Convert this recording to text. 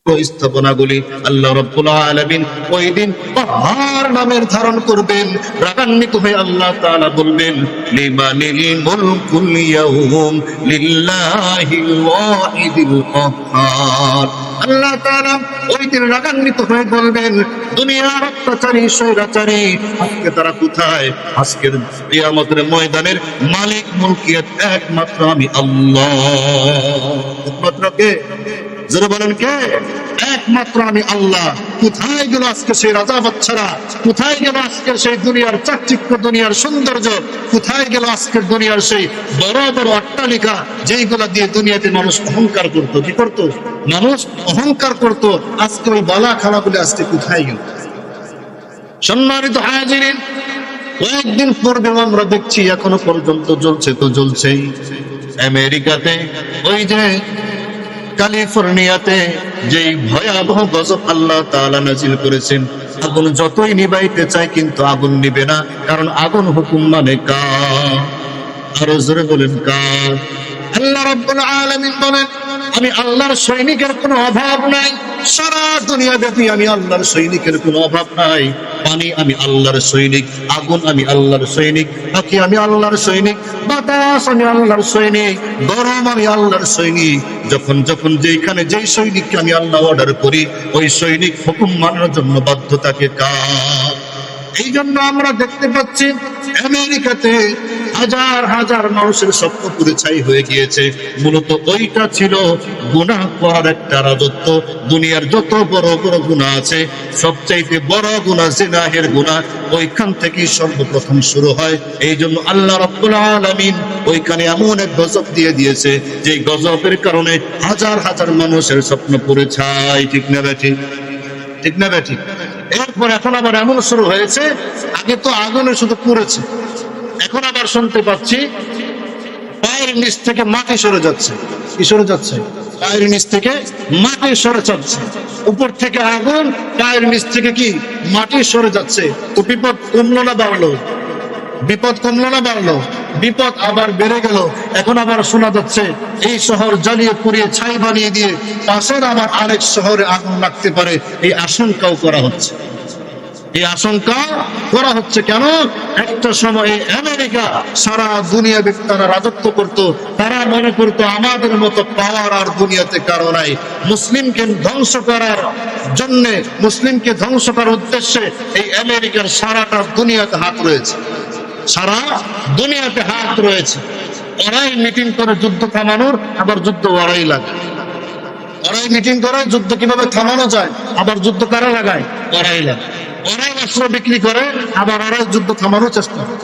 স্থাপনাগুলি আল্লাহ রাব্বুল আলামিন ওই দিন কাহার নামের ধারণ করবেন। রাগান্বিত হয়ে আল্লাহ তাআলা বলবেন, লিমানিল মুলকুল ইয়াউম লিল্লাহিল ওয়াহিদিল কাহ্হার। আল্লাহ তাআলা ওই দিন রাগান্বিত হয়ে বলবেন, দুনিয়ার অত্যাচারী স্বৈরাচারী আজকে তারা কোথায়? আজকের কিয়ামতের ময়দানের মালিক মুলকিয়ত একমাত্র আমি আল্লাহ। একমাত্র কে? যারা বলেন কে? একমাত্র আমি আল্লাহ। কোথায় গেল আজকে সেই রাজা বাচ্চারা? কোথায় গেল আজকের সেই দুনিয়ার চাকচিক্য, দুনিয়ার সৌন্দর্য? কোথায় গেল আজকের দুনিয়ার সেই বড় বড় অট্টালিকা যেইগুলা দিয়ে দুনিয়াতে মানুষ অহংকার করতো? কি করতো? মানুষ অহংকার করতো। আজকে ওই বালা খানাগুলো আজকে কোথায় গেল? সম্মানিত হাজিরিন, কয়েকদিন পূর্বে আমরা দেখছি এখনো পর্যন্ত জ্বলছে তো জ্বলছেই। আমেরিকাতে ওই যে ক্যালিফোর্নিয়াতে যেই ভয়াবহ গজব আল্লাহ তাআলা নাজিল করেছেন, আগুন যতই নিবাইতে চায় কিন্তু আগুন নিবে না। কারণ আগুন হুকুম মানে কার? আরো জোরে বলেন কার? আল্লাহ রাব্বুল আলামিন বলেন, আমি আল্লাহর সৈনিকের কোনো অভাব নাই। সারা দুনিয়া ব্যাপী আমি আল্লাহর সৈনিকের কোনো অভাব নাই। পানি আমি আল্লাহর সৈনিক, আগুন আমি আল্লাহর সৈনিক, পাখি আমি আল্লাহর সৈনিক, বাতাস আমি আল্লাহর সৈনিক, গরম আমি আল্লাহর সৈনিক। যখন যখন যেখানে যেই সৈনিককে আমি আল্লাহ অর্ডার করি, ওই সৈনিক হুকুম মানার জন্য বাধ্য থাকে কার? এই জন্য আমরা দেখতে পাচ্ছি আমেরিকাতে হাজার হাজার মানুষের স্বপ্ন পুরে ছাই হয়ে গিয়েছে। মূলত ওইটা ছিল গুনাহ করার একটা রাজত্ব। দুনিয়ার যত বড় বড় গুনাহ আছে, সবচাইতে বড় গুনাহ জিনাহের গুনাহ ওইখান থেকেই সর্বপ্রথম শুরু হয়। এই জন্য আল্লাহ রাব্বুল আলামিন ওইখানে এমন এক গজব দিয়ে দিয়েছে, যে গজবের কারণে হাজার হাজার মানুষের স্বপ্ন পুরে ছাই। ঠিক না বেঠিক? ঠিক না বেঠিক? এরপর এখন আবার এমন শুরু হয়েছে, আগে তো আগুনে শুধু পুড়েছে, এখন আবার শুনতে পাচ্ছি পায়ের নিচ থেকে মাটি সরে যাচ্ছে। কি সরে যাচ্ছে? পায়ের নিচ থেকে মাটি সরে যাচ্ছে। উপর থেকে আগুন, পায়ের নিচ থেকে কি মাটি সরে যাচ্ছে। তো বিপদ কমলো না বাড়লো? বিপদ কমলো না বাড়লো? বিপদ আবার বেড়ে গেল। এখন আবার শোনা যাচ্ছে এই শহর জ্বালিয়ে পুড়িয়ে ছাই বানিয়ে দিয়ে পাশের আবার আরেক শহরে আগুন লাগতে পারে, এই আশঙ্কাও করা হচ্ছে। এই আশঙ্কা করা হচ্ছে কেন? একটা সময় আমেরিকা সারা দুনিয়া তারা রাজত্ব করত। তারা মনে করত আমাদের মতো পাওয়ার আর দুনিয়াতে কারো নাই। মুসলিমকে ধ্বংস করার জন্য, মুসলিমকে ধ্বংস করার উদ্দেশ্যে এই আমেরিকার সারাটা দুনিয়াতে হাত রয়েছে। সারা দুনিয়াতে হাত রয়েছে। ওরাই মিটিং করে যুদ্ধ থামানোর, আবার যুদ্ধ ওরাই লাগে। ওরাই মিটিং করে যুদ্ধ কিভাবে থামানো যায়, আবার যুদ্ধ কারা লাগায়? ওরাই লাগায়। ওরাই অস্ত্র বিক্রি করে, আবার ওরাই যুদ্ধ থামানোর চেষ্টা করে।